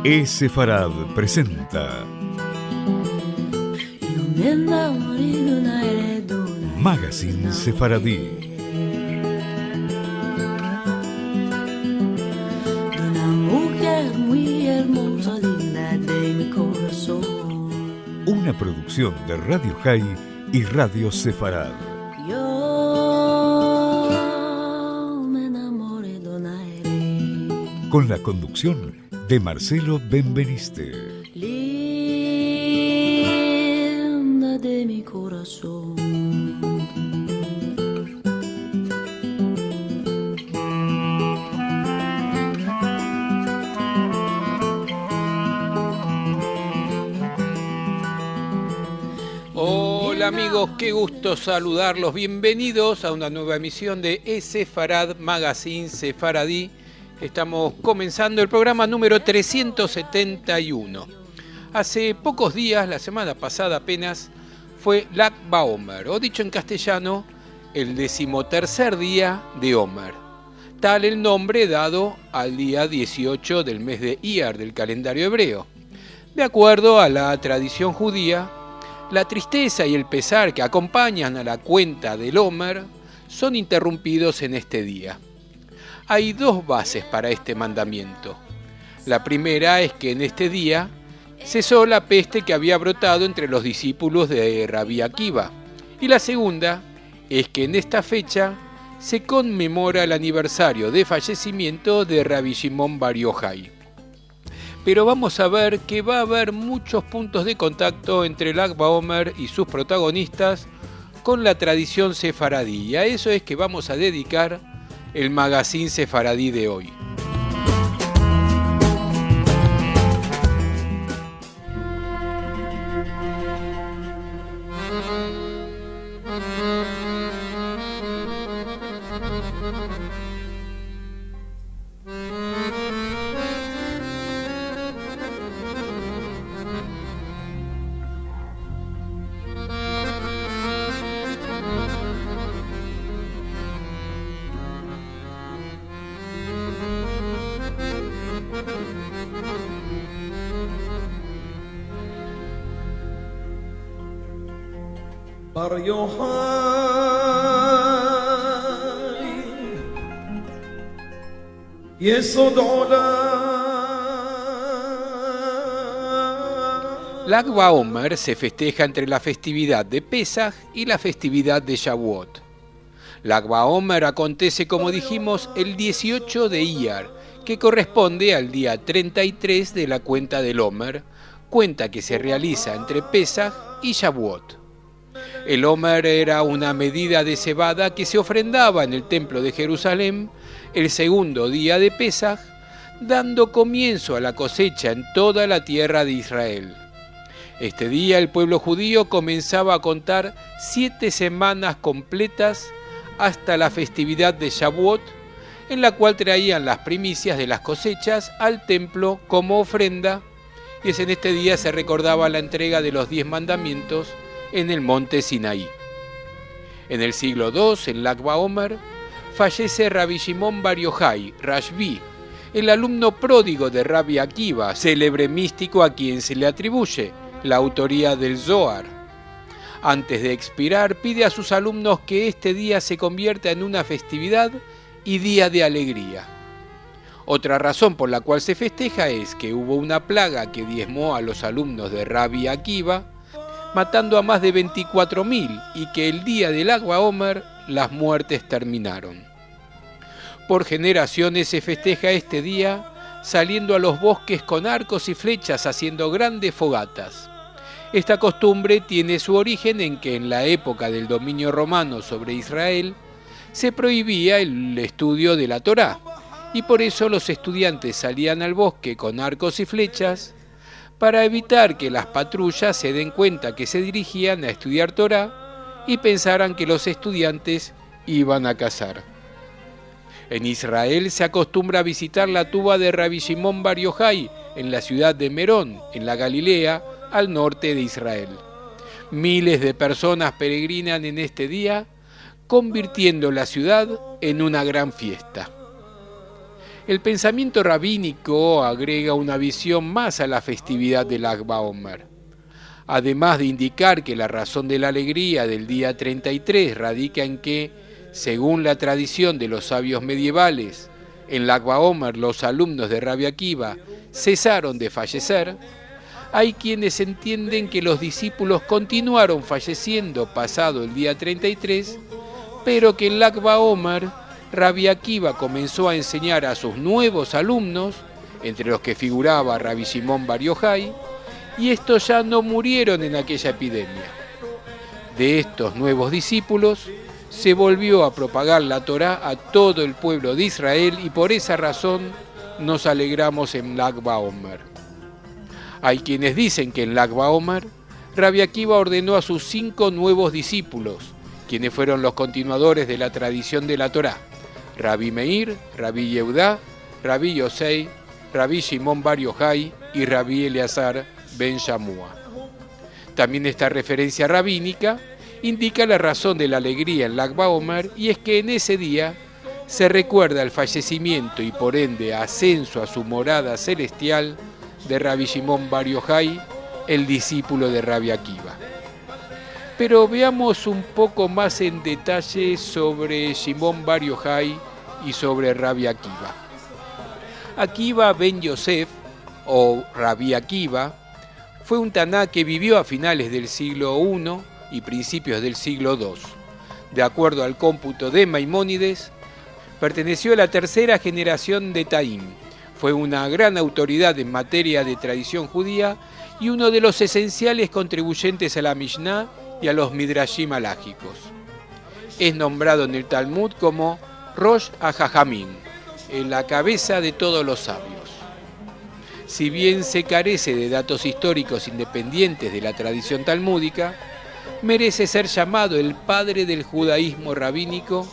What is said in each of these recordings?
Sefarad presenta Magazine Sefaradí. Una producción de Radio High y Radio Sefarad. Con la conducción de Marcelo Benveniste. Linda de mi corazón. Hola amigos, qué gusto saludarlos. Bienvenidos a una nueva emisión de Sefarad Magazine Sefaradí. Estamos comenzando el programa número 371. Hace pocos días, la semana pasada apenas, fue Lag BaOmer, o dicho en castellano, el 13º día de Omer. Tal el nombre dado al día 18 del mes de Iyar del calendario hebreo. De acuerdo a la tradición judía, la tristeza y el pesar que acompañan a la cuenta del Omer son interrumpidos en este día. Hay dos bases para este mandamiento. La primera es que en este día cesó la peste que había brotado entre los discípulos de Rabbi Akiva. Y la segunda es que en esta fecha se conmemora el aniversario de fallecimiento de Rabbi Shimon Bar Yochai. Pero vamos a ver que va a haber muchos puntos de contacto entre Lag BaOmer y sus protagonistas con la tradición sefaradí. Y a eso es que vamos a dedicar el Magazine Sefaradí de hoy. Bar Yochai Yesod Olam. Lag BaOmer se festeja entre la festividad de Pesaj y la festividad de Shavuot. Lag BaOmer acontece, como dijimos, el 18 de Iyar, que corresponde al día 33 de la cuenta del Omer, cuenta que se realiza entre Pesaj y Shavuot. El Omer era una medida de cebada que se ofrendaba en el templo de Jerusalén el segundo día de Pesaj, dando comienzo a la cosecha en toda la tierra de Israel. Este día el pueblo judío comenzaba a contar 7 semanas completas hasta la festividad de Shavuot, en la cual traían las primicias de las cosechas al templo como ofrenda, y en este día se recordaba la entrega de los 10 mandamientos en el monte Sinaí. En el siglo II, en Lag BaOmer, fallece Rabbi Shimon Bar Yochai, Rashbi, el alumno pródigo de Rabbi Akiva, célebre místico a quien se le atribuye la autoría del Zohar. Antes de expirar, pide a sus alumnos que este día se convierta en una festividad y día de alegría. Otra razón por la cual se festeja es que hubo una plaga que diezmó a los alumnos de Rabbi Akiva, matando a más de 24.000, y que el día del Lag BaOmer las muertes terminaron. Por generaciones se festeja este día saliendo a los bosques con arcos y flechas haciendo grandes fogatas. Esta costumbre tiene su origen en que en la época del dominio romano sobre Israel se prohibía el estudio de la Torá, y por eso los estudiantes salían al bosque con arcos y flechas para evitar que las patrullas se den cuenta que se dirigían a estudiar Torá y pensaran que los estudiantes iban a cazar. En Israel se acostumbra a visitar la tumba de Rabbi Shimon Bar Yochai en la ciudad de Merón, en la Galilea, al norte de Israel. Miles de personas peregrinan en este día, convirtiendo la ciudad en una gran fiesta. El pensamiento rabínico agrega una visión más a la festividad del Lag BaOmer. Además de indicar que la razón de la alegría del día 33 radica en que, según la tradición de los sabios medievales, en Lag BaOmer los alumnos de Rabbi Akiva cesaron de fallecer, hay quienes entienden que los discípulos continuaron falleciendo pasado el día 33, pero que en Lag BaOmer Rabbi Akiva comenzó a enseñar a sus nuevos alumnos, entre los que figuraba Rabbi Shimon Bar Yochai, y estos ya no murieron en aquella epidemia. De estos nuevos discípulos se volvió a propagar la Torá a todo el pueblo de Israel y por esa razón nos alegramos en Lag BaOmer. Hay quienes dicen que en Lag BaOmer Rabbi Akiva ordenó a sus 5 nuevos discípulos, quienes fueron los continuadores de la tradición de la Torá: Rabbi Meir, Rabbi Yehudá, Rabbi Yosei, Rabbi Shimon Bar Yochai y Rabbi Eleazar ben Shammua. También esta referencia rabínica indica la razón de la alegría en Lag BaOmer, y es que en ese día se recuerda el fallecimiento y por ende ascenso a su morada celestial de Rabbi Shimon Bar Yochai, el discípulo de Rabbi Akiva. Pero veamos un poco más en detalle sobre Shimon Bar Yochai y sobre Rabbi Akiva. Akiva ben Yosef, o Rabbi Akiva, fue un Taná que vivió a finales del siglo I y principios del siglo II. De acuerdo al cómputo de Maimónides, perteneció a la tercera generación de Taim. Fue una gran autoridad en materia de tradición judía y uno de los esenciales contribuyentes a la Mishnah y a los Midrashim halágicos. Es nombrado en el Talmud como Rosh HaJajamim, en la cabeza de todos los sabios. Si bien se carece de datos históricos independientes de la tradición talmúdica, merece ser llamado el padre del judaísmo rabínico,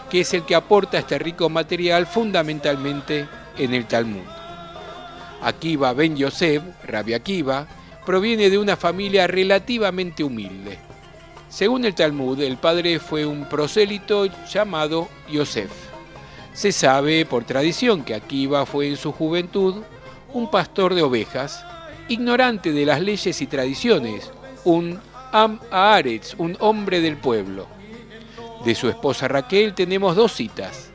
que es el que aporta este rico material fundamentalmente en el Talmud. Akiva ben Yosef, Rabbi Akiva, proviene de una familia relativamente humilde. Según el Talmud, el padre fue un prosélito llamado Yosef. Se sabe por tradición que Akiva fue en su juventud un pastor de ovejas, ignorante de las leyes y tradiciones, un Am Haaretz, un hombre del pueblo. De su esposa Raquel tenemos 2 citas.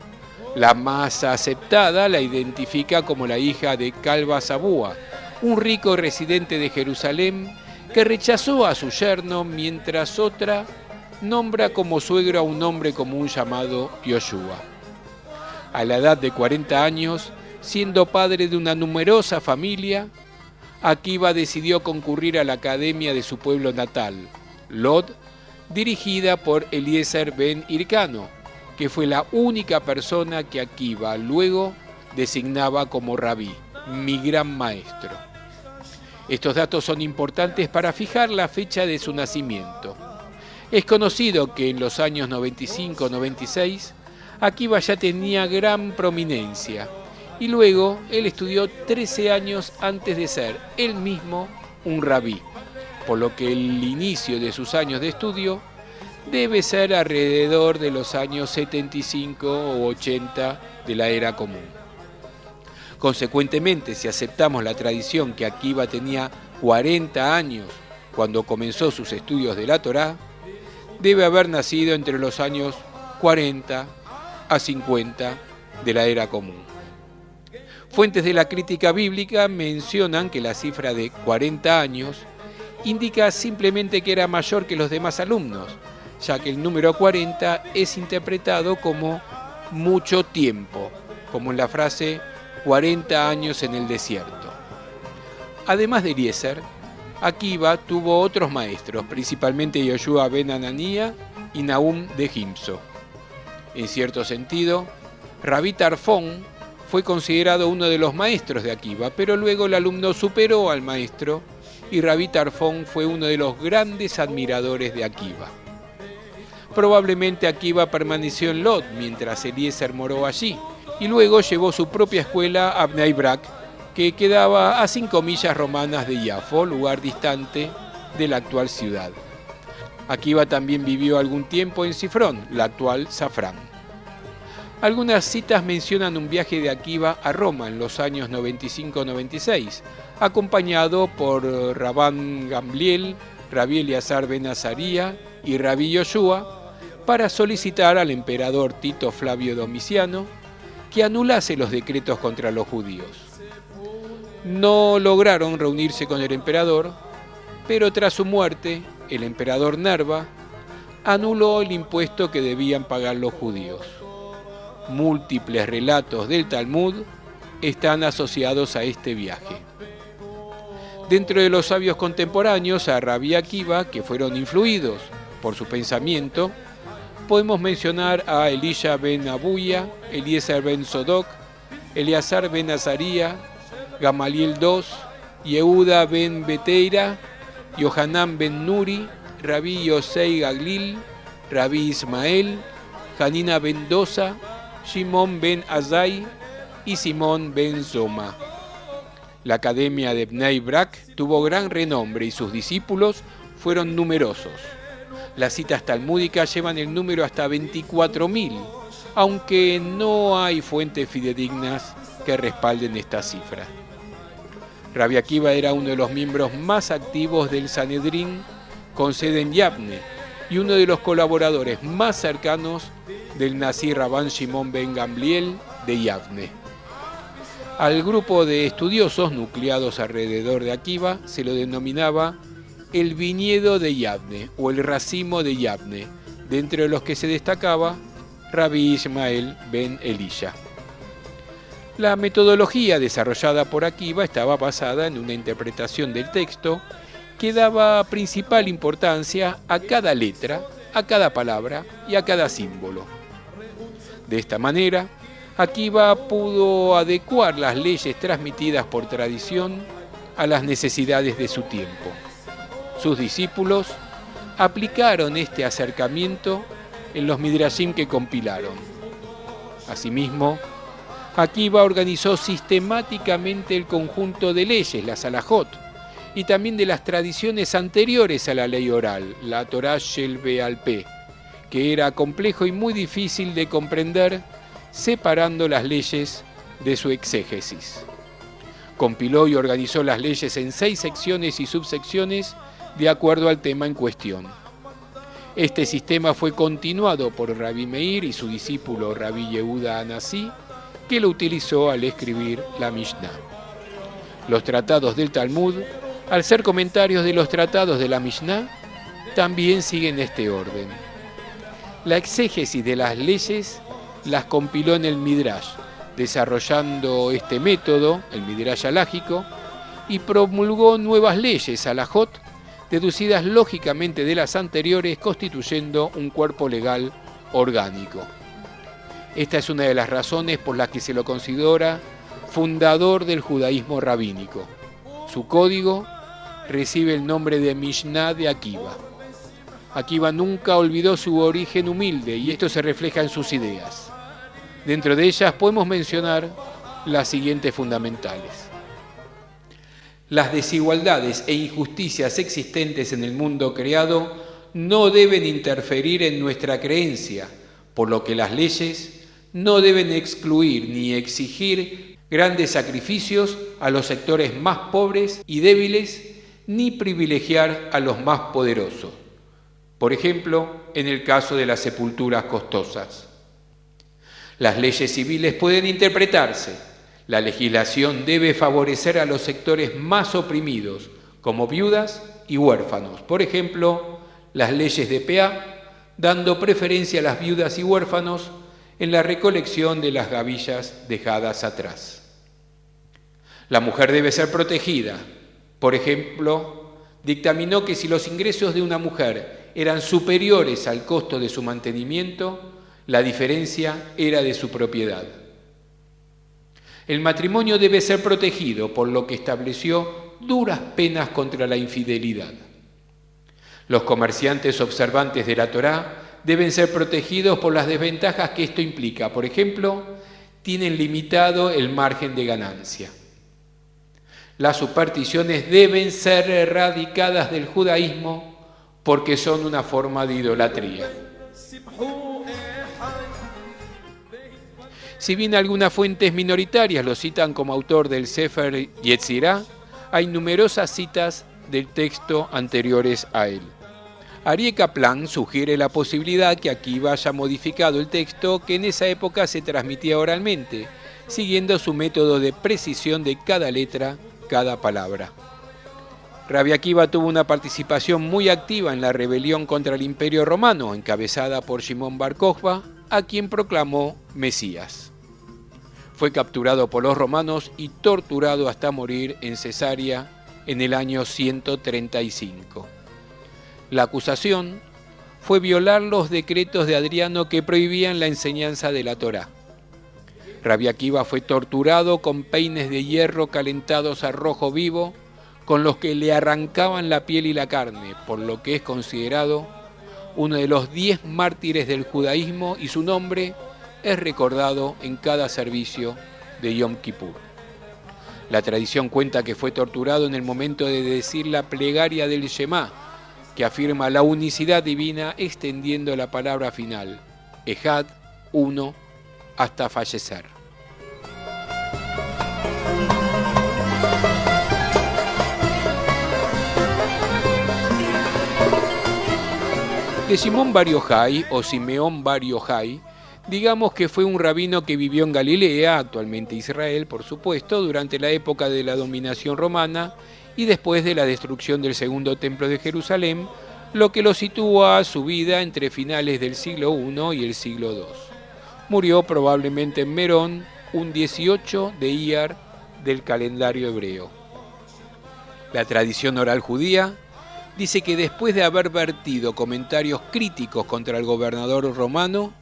La más aceptada la identifica como la hija de Calba Sabúa, un rico residente de Jerusalén que rechazó a su yerno, mientras otra nombra como suegro a un hombre común llamado Yoshua. A la edad de 40 años, siendo padre de una numerosa familia, Akiva decidió concurrir a la academia de su pueblo natal, Lod, dirigida por Eliezer ben Hircano, que fue la única persona que Akiva luego designaba como rabí, mi gran maestro. Estos datos son importantes para fijar la fecha de su nacimiento. Es conocido que en los años 95-96, Akiva ya tenía gran prominencia, y luego él estudió 13 años antes de ser él mismo un rabí, por lo que el inicio de sus años de estudio debe ser alrededor de los años 75 o 80 de la era común. Consecuentemente, si aceptamos la tradición que Akiva tenía 40 años cuando comenzó sus estudios de la Torá, debe haber nacido entre los años 40 a 50 de la era común. Fuentes de la crítica bíblica mencionan que la cifra de 40 años indica simplemente que era mayor que los demás alumnos, ya que el número 40 es interpretado como mucho tiempo, como en la frase 40 años en el desierto. Además de Eliezer, Akiva tuvo otros maestros, principalmente Yoshua ben Ananía y Nahum de Gimso. En cierto sentido, Rabí Tarfón fue considerado uno de los maestros de Akiva, pero luego el alumno superó al maestro y Rabí Tarfón fue uno de los grandes admiradores de Akiva. Probablemente Akiva permaneció en Lod mientras Eliezer moró allí y luego llevó su propia escuela a Bnei Brak, que quedaba a 5 millas romanas de Yafo, lugar distante de la actual ciudad. Akiva también vivió algún tiempo en Sifrón, la actual Safrán. Algunas citas mencionan un viaje de Akiva a Roma en los años 95-96, acompañado por Rabban Gamliel, Rabí Eleazar ben Azaría y Rabí Yoshua, para solicitar al emperador Tito Flavio Domiciano que anulase los decretos contra los judíos. No lograron reunirse con el emperador, pero tras su muerte, el emperador Nerva anuló el impuesto que debían pagar los judíos. Múltiples relatos del Talmud están asociados a este viaje. Dentro de los sabios contemporáneos a Rabí Akiva, que fueron influidos por su pensamiento, podemos mencionar a Elisha ben Abuya, Eliezer ben Sodok, Eleazar ben Azaría, Gamaliel II, Yehuda ben Beteira, Yohanan ben Nuri, Rabí Yosei Gaglil, Rabí Ismael, Hanina ben Dosa, Shimon ben Azai y Simón ben Zoma. La academia de Bnei Brak tuvo gran renombre y sus discípulos fueron numerosos. Las citas talmúdicas llevan el número hasta 24.000, aunque no hay fuentes fidedignas que respalden esta cifra. Rabí Akiva era uno de los miembros más activos del Sanedrín, con sede en Yavne, y uno de los colaboradores más cercanos del Nazí Rabban Shimon ben Gamliel de Yavne. Al grupo de estudiosos nucleados alrededor de Akiva se lo denominaba el viñedo de Yavne o el racimo de Yavne, de entre los que se destacaba Rabí Ismael ben Elisha. La metodología desarrollada por Akiva estaba basada en una interpretación del texto que daba principal importancia a cada letra, a cada palabra y a cada símbolo. De esta manera, Akiva pudo adecuar las leyes transmitidas por tradición a las necesidades de su tiempo. Sus discípulos aplicaron este acercamiento en los midrashim que compilaron. Asimismo, Akiva organizó sistemáticamente el conjunto de leyes, las halajot, y también de las tradiciones anteriores a la ley oral, la Torah Shel Be'al Peh, que era complejo y muy difícil de comprender, separando las leyes de su exégesis. Compiló y organizó las leyes en 6 secciones y subsecciones de acuerdo al tema en cuestión. Este sistema fue continuado por Rabí Meir y su discípulo Rabí Yehuda Anasí, que lo utilizó al escribir la Mishnah. Los tratados del Talmud, al ser comentarios de los tratados de la Mishnah, también siguen este orden. La exégesis de las leyes las compiló en el Midrash, desarrollando este método, el Midrash halágico, y promulgó nuevas leyes, halajot, deducidas lógicamente de las anteriores, constituyendo un cuerpo legal orgánico. Esta es una de las razones por las que se lo considera fundador del judaísmo rabínico. Su código recibe el nombre de Mishnah de Akiva. Akiva nunca olvidó su origen humilde y esto se refleja en sus ideas. Dentro de ellas podemos mencionar las siguientes fundamentales. Las desigualdades e injusticias existentes en el mundo creado no deben interferir en nuestra creencia, por lo que las leyes no deben excluir ni exigir grandes sacrificios a los sectores más pobres y débiles, ni privilegiar a los más poderosos. Por ejemplo, en el caso de las sepulturas costosas. Las leyes civiles pueden interpretarse. La legislación debe favorecer a los sectores más oprimidos, como viudas y huérfanos. Por ejemplo, las leyes de Peá, dando preferencia a las viudas y huérfanos en la recolección de las gavillas dejadas atrás. La mujer debe ser protegida. Por ejemplo, dictaminó que si los ingresos de una mujer eran superiores al costo de su mantenimiento, la diferencia era de su propiedad. El matrimonio debe ser protegido, por lo que estableció duras penas contra la infidelidad. Los comerciantes observantes de la Torá deben ser protegidos por las desventajas que esto implica. Por ejemplo, tienen limitado el margen de ganancia. Las supersticiones deben ser erradicadas del judaísmo porque son una forma de idolatría. Si bien algunas fuentes minoritarias lo citan como autor del Sefer Yetzirah, hay numerosas citas del texto anteriores a él. Aryeh Kaplan sugiere la posibilidad que Akiva haya modificado el texto que en esa época se transmitía oralmente, siguiendo su método de precisión de cada letra, cada palabra. Rabbi Akiva tuvo una participación muy activa en la rebelión contra el Imperio Romano, encabezada por Shimon Bar Kokhba, a quien proclamó Mesías. Fue capturado por los romanos y torturado hasta morir en Cesarea en el año 135. La acusación fue violar los decretos de Adriano que prohibían la enseñanza de la Torá. Rabbi Akiva fue torturado con peines de hierro calentados a rojo vivo, con los que le arrancaban la piel y la carne, por lo que es considerado uno de los 10 mártires del judaísmo y su nombre es recordado en cada servicio de Yom Kippur. La tradición cuenta que fue torturado en el momento de decir la plegaria del Shema, que afirma la unicidad divina extendiendo la palabra final, Ejad, uno, hasta fallecer. De Simón Bar Yochai o Simeón Bar Yochai, digamos que fue un rabino que vivió en Galilea, actualmente Israel, por supuesto, durante la época de la dominación romana y después de la destrucción del segundo templo de Jerusalén, lo que lo sitúa su vida entre finales del siglo I y el siglo II. Murió probablemente en Merón, un 18 de Iyar del calendario hebreo. La tradición oral judía dice que después de haber vertido comentarios críticos contra el gobernador romano,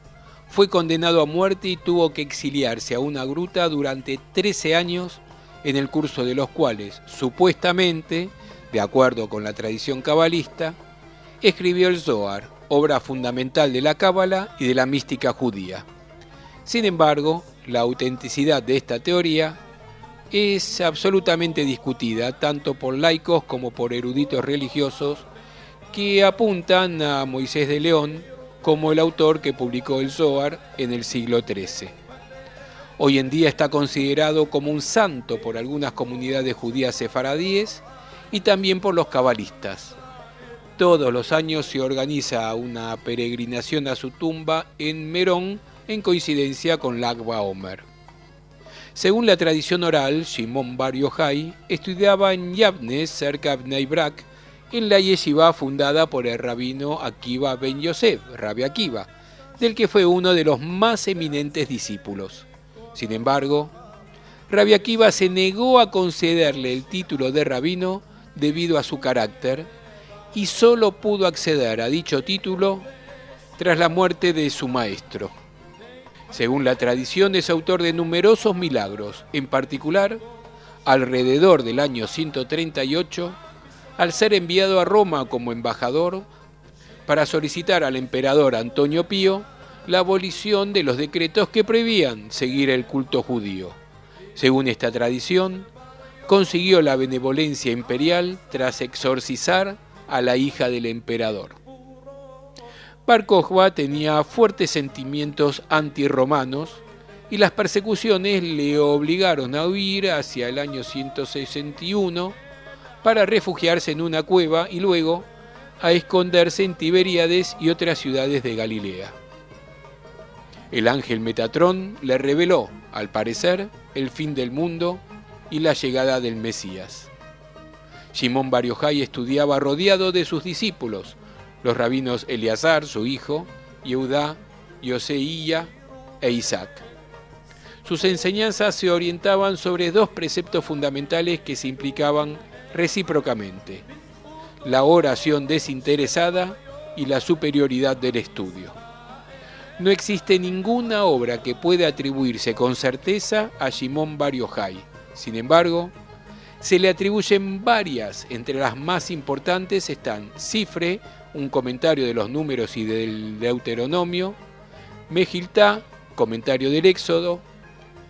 fue condenado a muerte y tuvo que exiliarse a una gruta durante 13 años, en el curso de los cuales, supuestamente, de acuerdo con la tradición cabalista, escribió el Zohar, obra fundamental de la cábala y de la mística judía. Sin embargo, la autenticidad de esta teoría es absolutamente discutida tanto por laicos como por eruditos religiosos que apuntan a Moisés de León como el autor que publicó el Zohar en el siglo XIII. Hoy en día está considerado como un santo por algunas comunidades judías sefaradíes y también por los cabalistas. Todos los años se organiza una peregrinación a su tumba en Merón en coincidencia con Lag BaOmer. Según la tradición oral, Shimón Bar Yochai estudiaba en Yavne, cerca de Bnei Brak, en la yeshiva fundada por el rabino Akiva ben Yosef, Rabbi Akiva, del que fue uno de los más eminentes discípulos. Sin embargo, Rabbi Akiva se negó a concederle el título de rabino debido a su carácter y solo pudo acceder a dicho título tras la muerte de su maestro. Según la tradición, es autor de numerosos milagros, en particular, alrededor del año 138, al ser enviado a Roma como embajador para solicitar al emperador Antonio Pío la abolición de los decretos que prohibían seguir el culto judío. Según esta tradición, consiguió la benevolencia imperial tras exorcizar a la hija del emperador. Bar Kokhba tenía fuertes sentimientos antirromanos y las persecuciones le obligaron a huir hacia el año 161 para refugiarse en una cueva y luego a esconderse en Tiberíades y otras ciudades de Galilea. El ángel Metatrón le reveló, al parecer, el fin del mundo y la llegada del Mesías. Shimón Bar Yochai estudiaba rodeado de sus discípulos, los rabinos Eleazar, su hijo, Yehudá, Yoseía e Isaac. Sus enseñanzas se orientaban sobre dos preceptos fundamentales que se implicaban recíprocamente: la oración desinteresada y la superioridad del estudio. No existe ninguna obra que pueda atribuirse con certeza a Shimón Bar Yochai. Sin embargo, se le atribuyen varias. Entre las más importantes están Sifre, un comentario de los números y del Deuteronomio, Mejiltá, comentario del Éxodo,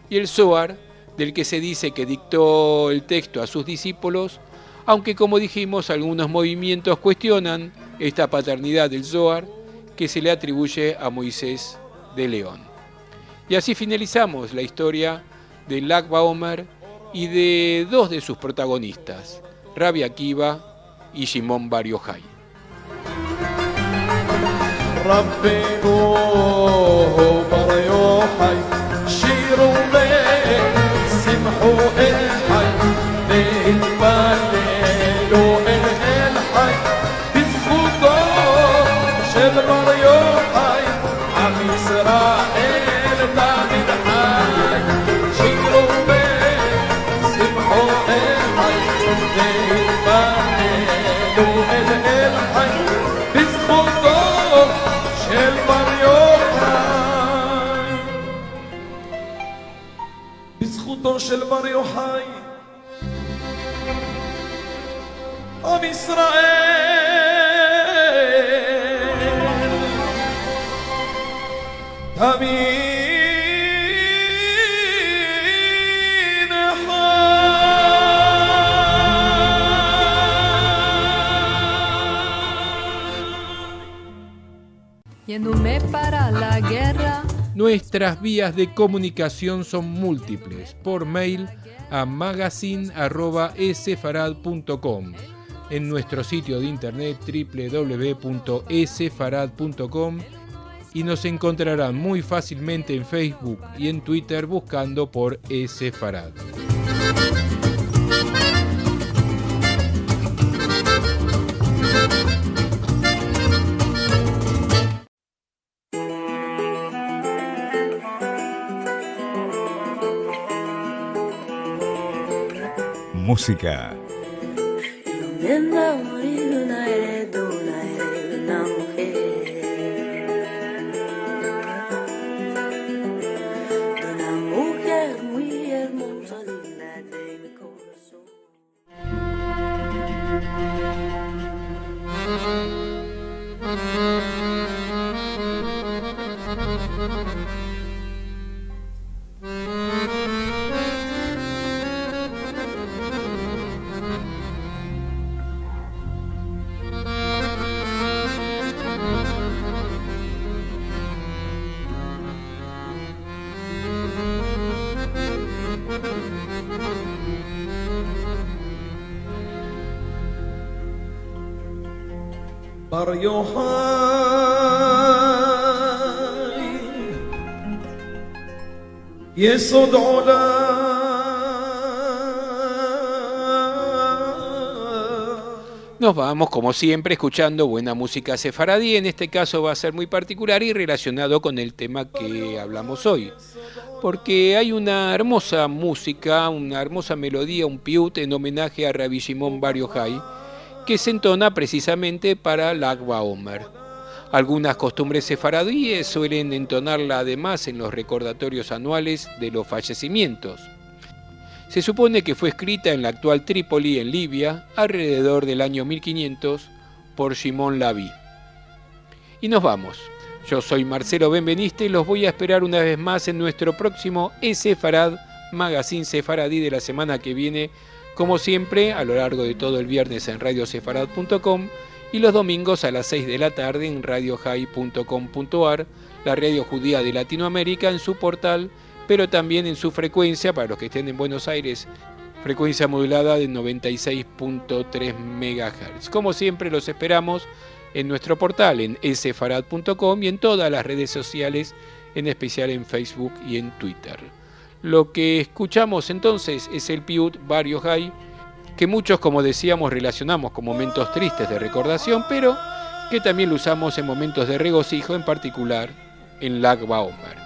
y el Zohar, del que se dice que dictó el texto a sus discípulos, aunque como dijimos, algunos movimientos cuestionan esta paternidad del Zohar que se le atribuye a Moisés de León. Y así finalizamos la historia de Lag BaOmer y de dos de sus protagonistas, Rabbi Akiva y Shimon Bar Yochai. ربنا بر يوحي شيروا ليه سمحوا الحي بيتبللوا الحي بزخوتو شل بر يوحي عم إسرائيل داود حي شيروا ليه سمحوا الحي بيتبللوا الحي بزخوتو של בר יוחאי, בזכותו של בר יוחאי, עם ישראל תמיד Yéndome para la guerra. Nuestras vías de comunicación son múltiples. Por mail a magazine@esefarad.com, en nuestro sitio de internet www.esefarad.com, y nos encontrarán muy fácilmente en Facebook y en Twitter buscando por Esefarad. Música. De morir una mujer. De una mujer muy hermosa, digna de mi corazón. בר יוחאי יסוד עולם Nos vamos, como siempre, escuchando buena música sefaradí. En este caso va a ser muy particular y relacionado con el tema que hablamos hoy, porque hay una hermosa música, una hermosa melodía, un piut en homenaje a Rabbi Shimon Bar Yochai, que se entona precisamente para Lag BaOmer. Algunas costumbres sefaradíes suelen entonarla además en los recordatorios anuales de los fallecimientos. Se supone que fue escrita en la actual Trípoli, en Libia, alrededor del año 1500 por Shimon Lavi. Y nos vamos. Yo soy Marcelo Benveniste y los voy a esperar una vez más en nuestro próximo Esefarad, Magazine Sefaradí de la semana que viene, como siempre, a lo largo de todo el viernes en radiosefarad.com y los domingos a las 6 de la tarde en radiohai.com.ar, la radio judía de Latinoamérica, en su portal, pero también en su frecuencia, para los que estén en Buenos Aires, frecuencia modulada de 96.3 MHz. Como siempre, los esperamos en nuestro portal, en esefarad.com, y en todas las redes sociales, en especial en Facebook y en Twitter. Lo que escuchamos entonces es el piut Bar Yochai, que muchos, como decíamos, relacionamos con momentos tristes de recordación, pero que también lo usamos en momentos de regocijo, en particular en Lag BaOmer.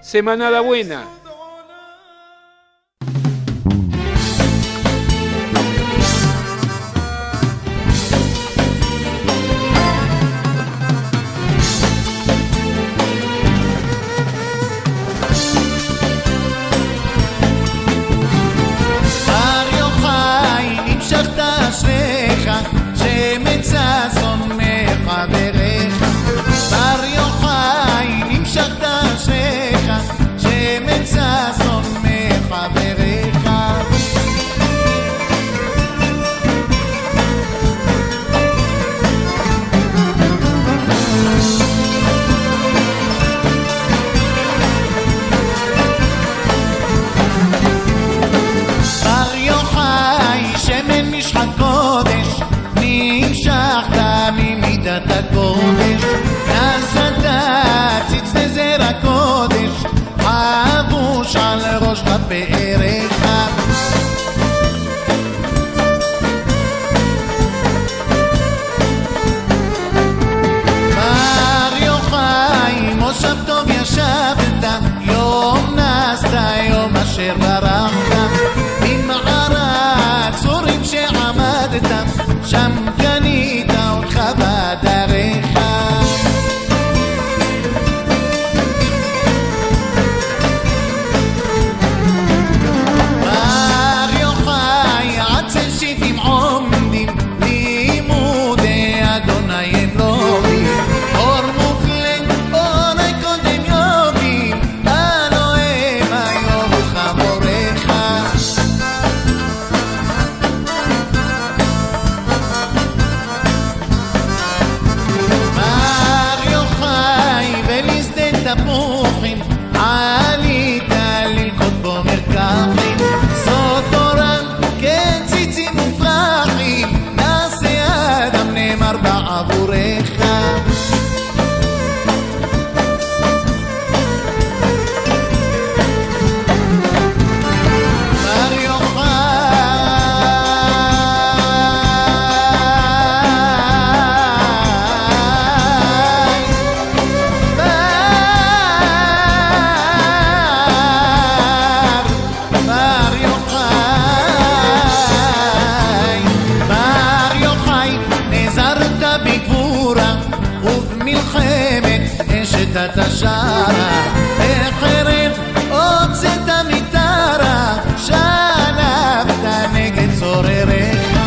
Semanada buena. בר יוחאי נמשכת אשריך שמצא פאריך. בר יוחאי מושב טוב ישבת, יום נסת יום אשר ברחת, ממערת צורים שעמדת, שם קנית אותך בדרך. בר יוחאי עצל שיטים עומדים, לימודי אדוני הם לומדים, אור מופלג אורי קודם יודעים, אלוהים היום חמורך. בר יוחאי ולשדה תפוחים, עלית ללקוט בו מרקחים, זאת תורה כן ציצים מופרחים, נעשה אדם נאמר בעבורך. בר יוחאי נעזרת בגבורה ובמלחמת אשת התשרה, בחרב הוצאת מטרה, שלפת נגד צורריך.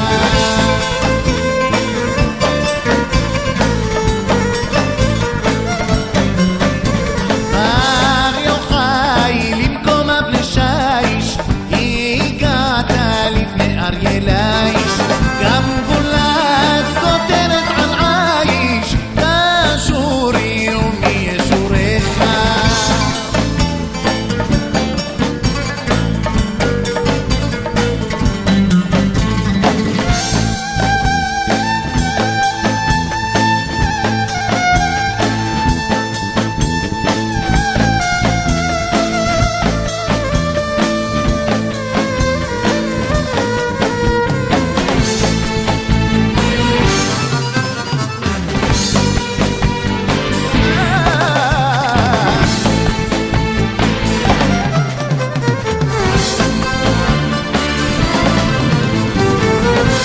בר יוחאי למקום אבני שיש, הגעת לפני אריה ליש, גם גולת כותרת על עיש, תשורי ומי ישורך.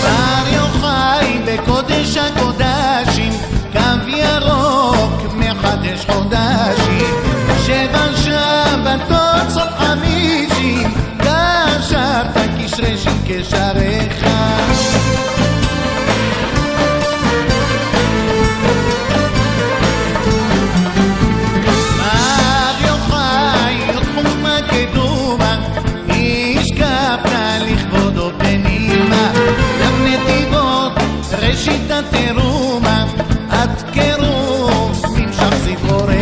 בר יוחאי בקודש הקודשים, קו ירוק מחדש חודשים, 7 שבתות סוף 50, קשרת קשרי שין קשריך. בר יוחאי עוד חוכמה קדומה, השקפת לכבודו פנימה, גם נתיבות ראשית התרומה, עד קירוב ממשך זכורך.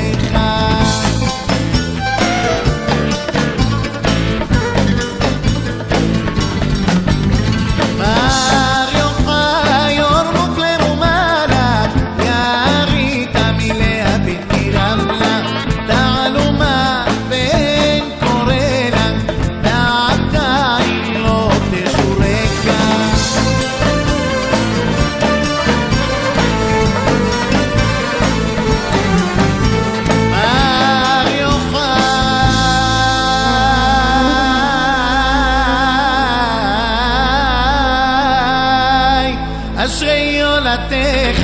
בר יוחאי אור מופלא ומעלה, ירית מלאה בלתי רמלה, תעלומה ואין קורא לה, ועדיין לא תשורק. בר יוחאי אשרי יולדתך,